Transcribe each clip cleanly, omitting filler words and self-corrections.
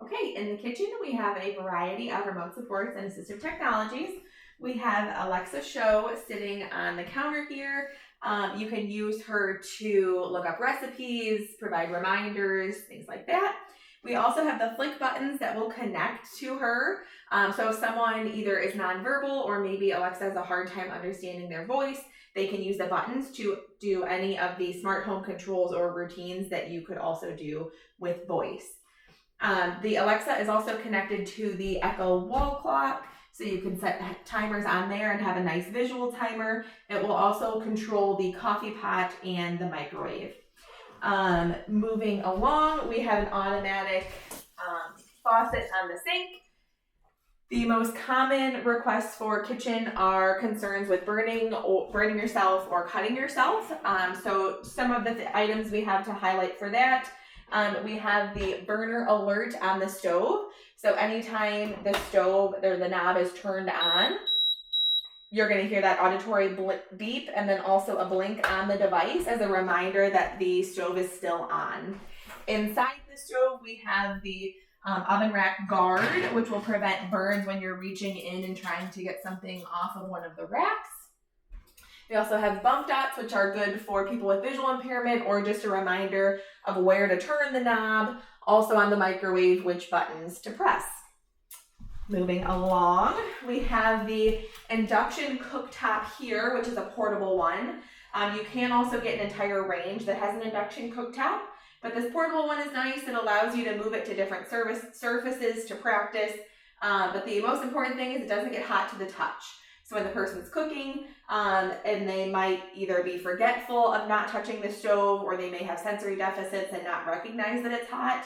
Okay, in the kitchen, we have a variety of remote supports and assistive technologies. We have Alexa Show sitting on the counter here. You can use her to look up recipes, provide reminders, things like that. We also have the flick buttons that will connect to her. So if someone either is nonverbal or maybe Alexa has a hard time understanding their voice, they can use the buttons to do any of the smart home controls or routines that you could also do with voice. The Alexa is also connected to the Echo wall clock, so you can set timers on there and have a nice visual timer. It will also control the coffee pot and the microwave. Moving along, we have an automatic faucet on the sink. The most common requests for kitchen are concerns with burning yourself or cutting yourself. So some of the items we have to highlight for that. We have the burner alert on the stove. So anytime the stove or the knob is turned on, you're going to hear that auditory beep and then also a blink on the device as a reminder that the stove is still on. Inside the stove, we have the oven rack guard, which will prevent burns when you're reaching in and trying to get something off of one of the racks. We also have bump dots, which are good for people with visual impairment or just a reminder of where to turn the knob. Also on the microwave, which buttons to press. Moving along, we have the induction cooktop here, which is a portable one. You can also get an entire range that has an induction cooktop, but this portable one is nice. It allows you to move it to different surfaces to practice. But the most important thing is it doesn't get hot to the touch. So when the person's cooking, and they might either be forgetful of not touching the stove, or they may have sensory deficits and not recognize that it's hot.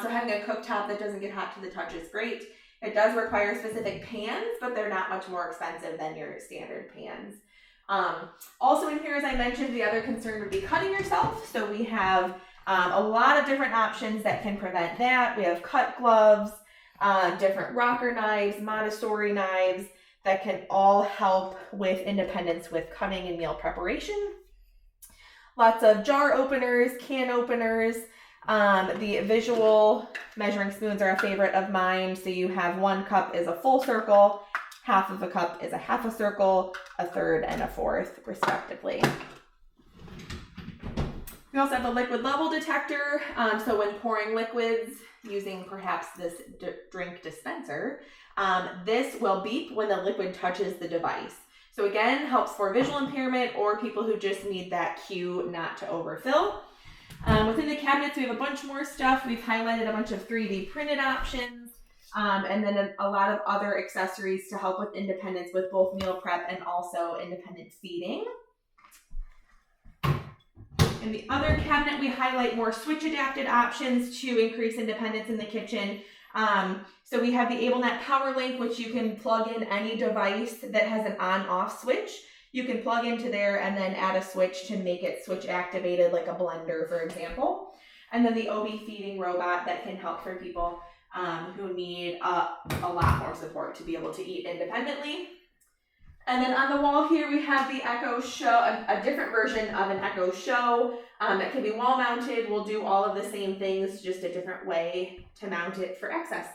So having a cooktop that doesn't get hot to the touch is great. It does require specific pans, but they're not much more expensive than your standard pans. Also in here, as I mentioned, the other concern would be cutting yourself. So we have a lot of different options that can prevent that. We have cut gloves, different rocker knives, Montessori knives that can all help with independence with cutting and meal preparation. Lots of jar openers, can openers. The visual measuring spoons are a favorite of mine. So you have 1 cup is a full circle, half of a cup is a half a circle, a third and a fourth, respectively. We also have a liquid level detector. So when pouring liquids using perhaps this drink dispenser, this will beep when the liquid touches the device. So again, helps for visual impairment or people who just need that cue not to overfill. Within the cabinets, we have a bunch more stuff. We've highlighted a bunch of 3D printed options, and then a lot of other accessories to help with independence with both meal prep and also independent feeding. In the other cabinet, we highlight more switch adapted options to increase independence in the kitchen. So we have the AbleNet PowerLink, which you can plug in any device that has an on-off switch. You can plug into there and then add a switch to make it switch activated, like a blender, for example. And then the Obi feeding robot that can help for people who need a lot more support to be able to eat independently. And then on the wall here, we have the Echo Show, a different version of an Echo Show. It can be wall mounted. We'll do all of the same things, just a different way to mount it for access.